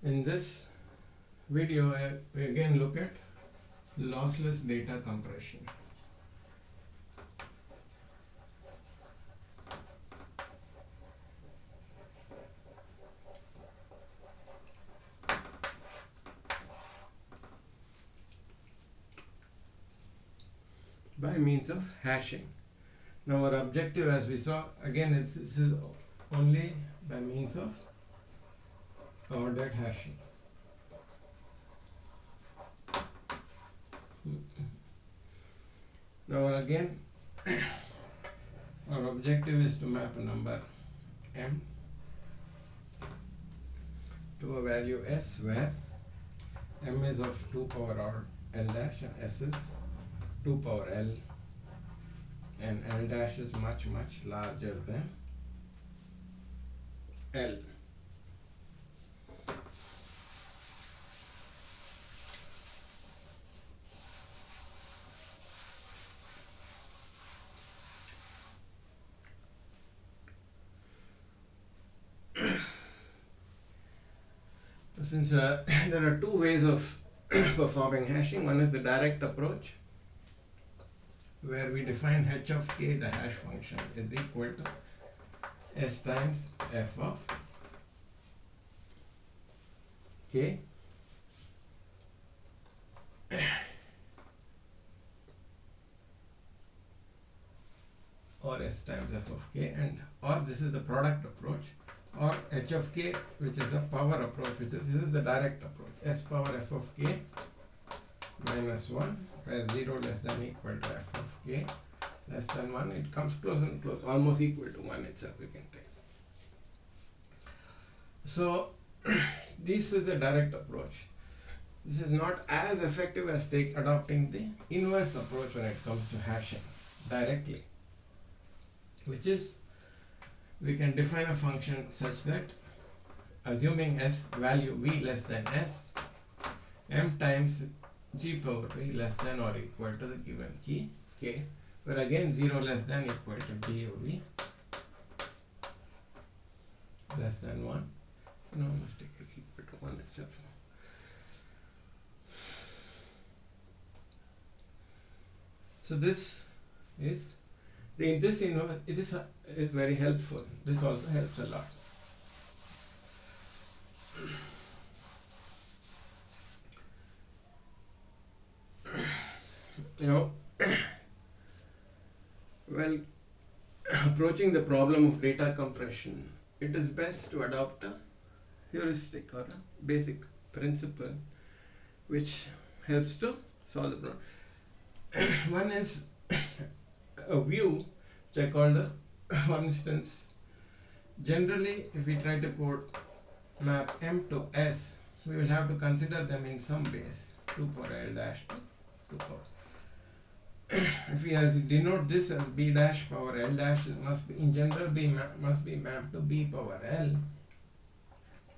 In this video, we again look at lossless data compression. By means of hashing. Now our objective, as we saw, again this is only by means of ordered hashing. Now again our objective is to map a number m to a value s where m is of 2 power r l dash and s is 2 power l, and l dash is much larger than l. Since there are two ways of performing hashing, one is the direct approach, where we define h of k, the hash function, is equal to s times f of k or s times f of k, and or this is the product approach, or h of k, which is the power approach, which is this is the direct approach, s power f of k minus 1, where 0 less than equal to f of k less than 1. It comes close and close, almost equal to 1 itself, we can take. So this is the direct approach. This is not as effective as adopting the inverse approach when it comes to hashing directly, which is we can define a function such that, assuming s value v less than s, m times g power v less than or equal to the given key k, where again 0 less than equal to d of v less than 1. No, I must take it equal to 1 itself. So this is this is very helpful. This also helps a lot. You know, well, approaching the problem of data compression, it is best to adopt a heuristic or a basic principle which helps to solve the problem. One is a view which I call the, for instance, generally if we try to code map m to s, we will have to consider them in some base, 2 power l dash to 2 power. If we denote this as b dash power l dash, it must be in general must be mapped to b power l,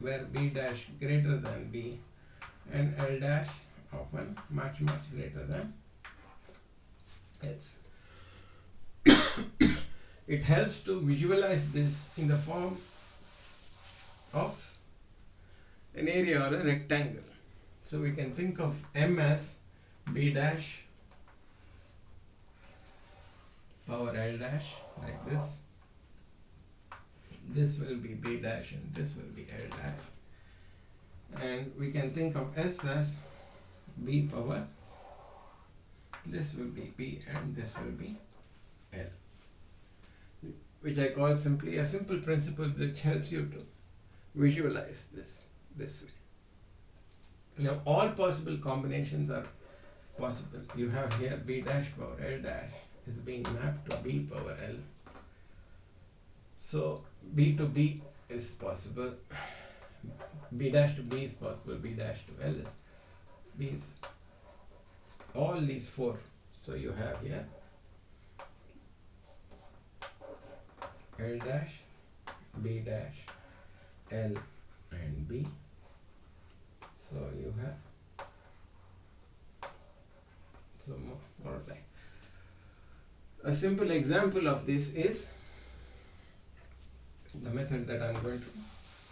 where b dash greater than b and l dash often much greater than s. It helps to visualize this in the form of an area or a rectangle. So we can think of m as b dash power l dash, like this. This will be b dash and this will be l dash. And we can think of s as b power, this will be b and this will be l, which I call simply a simple principle which helps you to visualize this way. Now all possible combinations are possible. You have here b dash power l dash is being mapped to b power l. So b to b is possible, b dash to b is possible, b dash to l is b is all these four. So you have here l dash, b dash, l and b. So you have more like a simple example of this is the method that I'm going to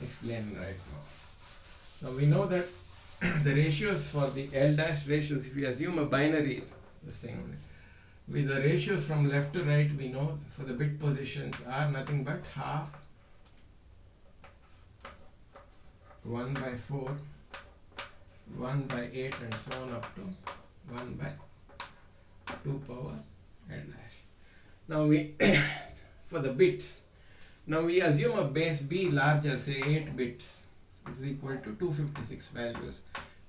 explain right now. Now we know that the ratios for the L dash ratios, if we assume a binary, this thing only, with the ratios from left to right, we know for the bit positions are nothing but half 1 by 4, 1 by 8 and so on up to 1 by 2 power L dash. Now we, for the bits, now we assume a base B larger, say 8 bits, is equal to 256 values.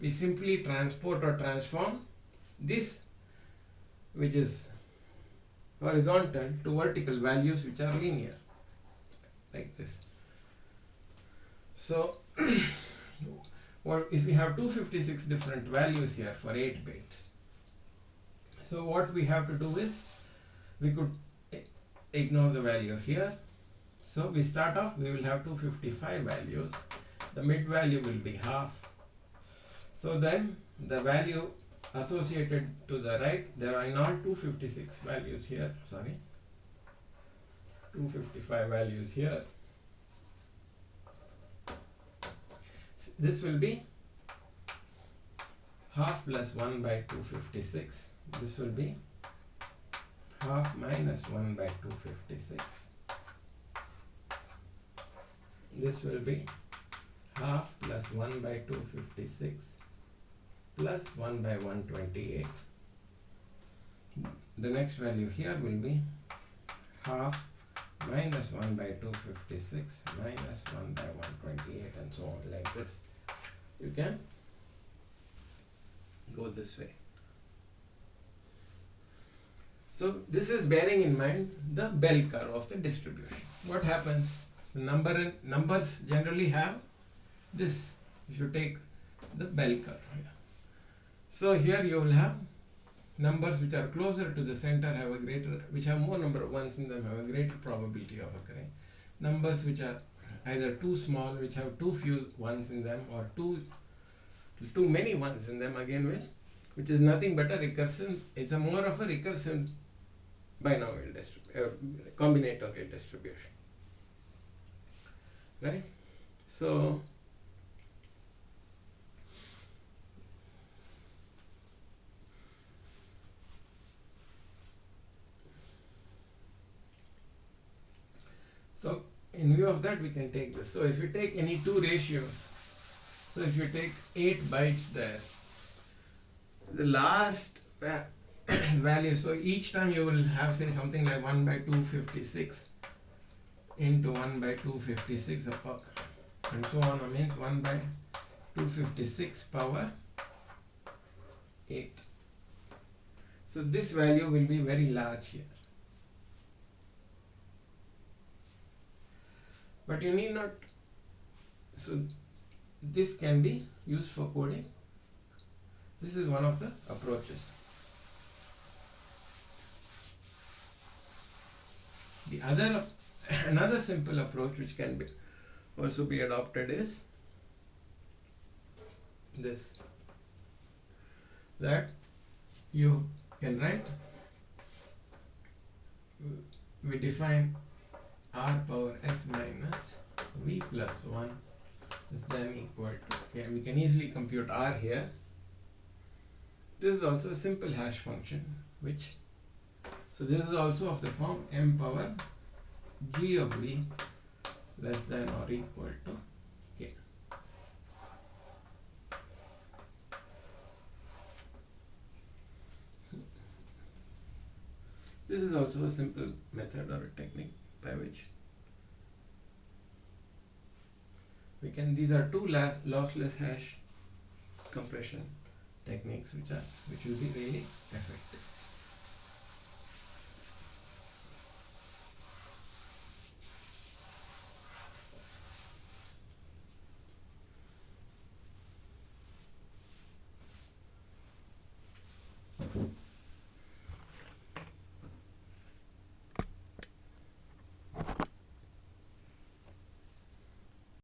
We simply transport or transform this, which is horizontal, to vertical values which are linear, like this. So what if we have 256 different values here for 8 bits? So what we have to do is, we could ignore the value here. So we start off, we will have 255 values. The mid value will be half. So then the value associated to the right, there are in all 256 values here, 255 values here. This will be half plus 1 by 256. This will be half minus 1 by 256. This will be half plus 1 by 256 plus 1 by 128. The next value here will be half minus 1 by 256 minus 1 by 128 and so on, like this. You can go this way. So this is bearing in mind the bell curve of the distribution. What happens? The numbers generally have this. If you take the bell curve here. So here you will have numbers which are closer to the center have a greater, which have more number of ones in them, have a greater probability of occurring. Numbers which are either too small, which have too few ones in them, or too many ones in them, again will, which is nothing but a recursive. It's a more of a recursive binomial combinatorial distribution, right? So in view of that, we can take this. So if you take any two ratios, so if you take 8 bytes there, the last value, so each time you will have, say, something like 1 by 256 into 1 by 256 and so on, means 1 by 256 power 8. So this value will be very large here. But you need not, so this can be used for coding. This is one of the approaches. The another simple approach which can be also be adopted is this, that you can write, we define r power s minus v plus 1 is then equal to, okay, we can easily compute r here. This is also a simple hash function, which, so this is also of the form m power g of v less than or equal to k. This is also a simple method or a technique by which we can, these are two lossless hash compression techniques which will be really effective.